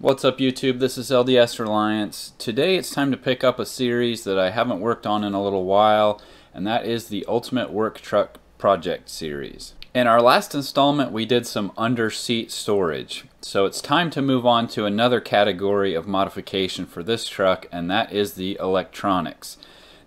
What's up YouTube, this is LDS Reliance. Today it's time to pick up a series that I haven't worked on in a little while, and that is the Ultimate Work Truck Project series. In our last installment we did some under-seat storage, so it's time to move on to another category of modification for this truck, and that is the electronics.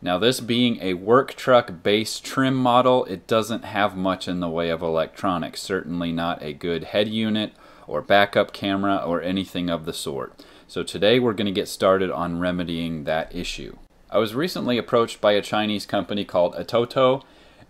Now, this being a work truck base trim model, it doesn't have much in the way of electronics, certainly not a good head unit or backup camera or anything of the sort. So today we're going to get started on remedying that issue. I was recently approached by a Chinese company called Atoto,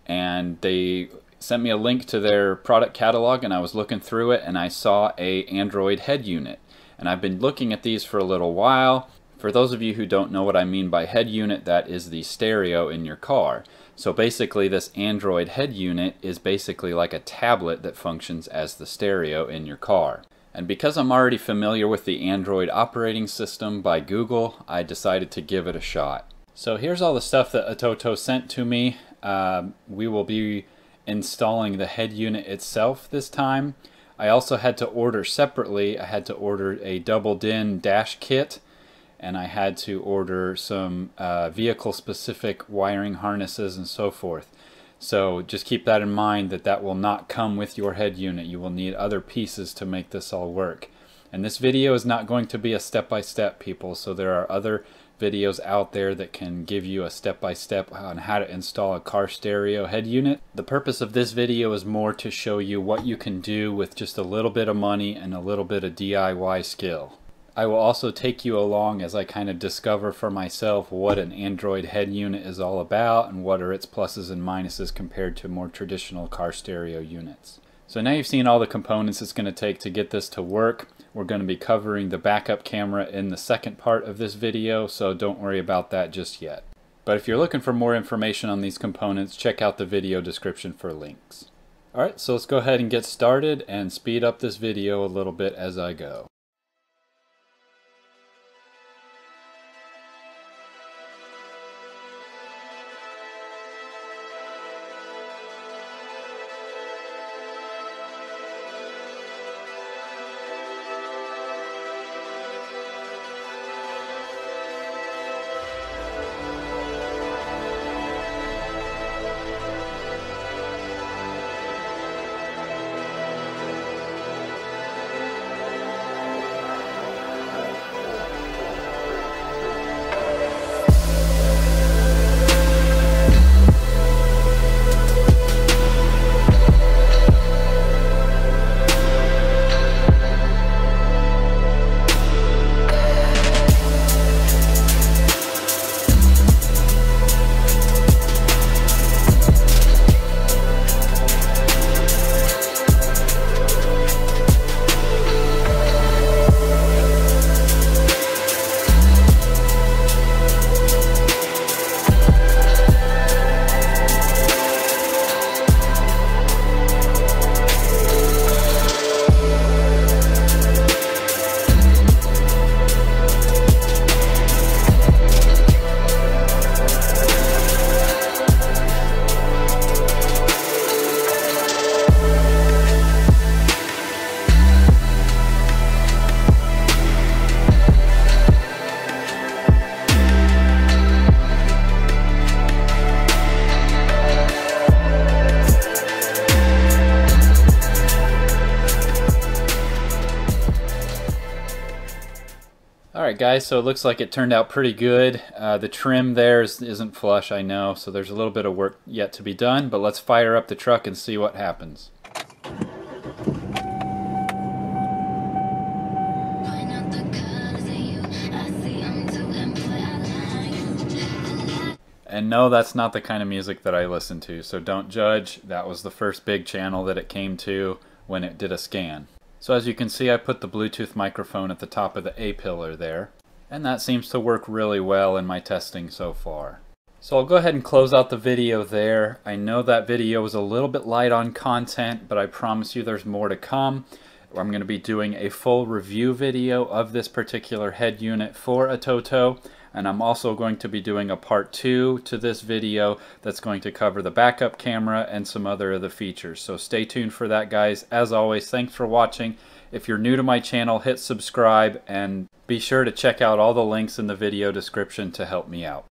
and they sent me a link to their product catalog, and I was looking through it and I saw a Android head unit. And I've been looking at these for a little while. For those of you who don't know what I mean by head unit, that is the stereo in your car. So basically this Android head unit is basically like a tablet that functions as the stereo in your car. And because I'm already familiar with the Android operating system by Google, I decided to give it a shot. So here's all the stuff that Atoto sent to me. We will be installing the head unit itself this time. I also had to order separately. I had to order a double DIN dash kit, and I had to order some vehicle specific wiring harnesses and so forth. So just keep that in mind, that that will not come with your head unit. You will need other pieces to make this all work. And this video is not going to be a step-by-step, people, so there are other videos out there that can give you a step-by-step on how to install a car stereo head unit. The purpose of this video is more to show you what you can do with just a little bit of money and a little bit of DIY skill. I will also take you along as I kind of discover for myself what an Android head unit is all about and what are its pluses and minuses compared to more traditional car stereo units. So now you've seen all the components it's going to take to get this to work. We're going to be covering the backup camera in the second part of this video, so don't worry about that just yet. But if you're looking for more information on these components, check out the video description for links. Alright, so let's go ahead and get started and speed up this video a little bit as I go. Alright guys, so it looks like it turned out pretty good. The trim there isn't flush, I know, so there's a little bit of work yet to be done, but let's fire up the truck and see what happens. And no, that's not the kind of music that I listen to, so don't judge. That was the first big channel that it came to when it did a scan. So as you can see, I put the Bluetooth microphone at the top of the A-pillar there, and that seems to work really well in my testing so far. So I'll go ahead and close out the video there. I know that video was a little bit light on content, but I promise you there's more to come. I'm going to be doing a full review video of this particular head unit for Atoto, and I'm also going to be doing a part 2 to this video that's going to cover the backup camera and some other of the features. So stay tuned for that, guys. As always, thanks for watching, If you're new to my channel, hit subscribe and be sure to check out all the links in the video description to help me out.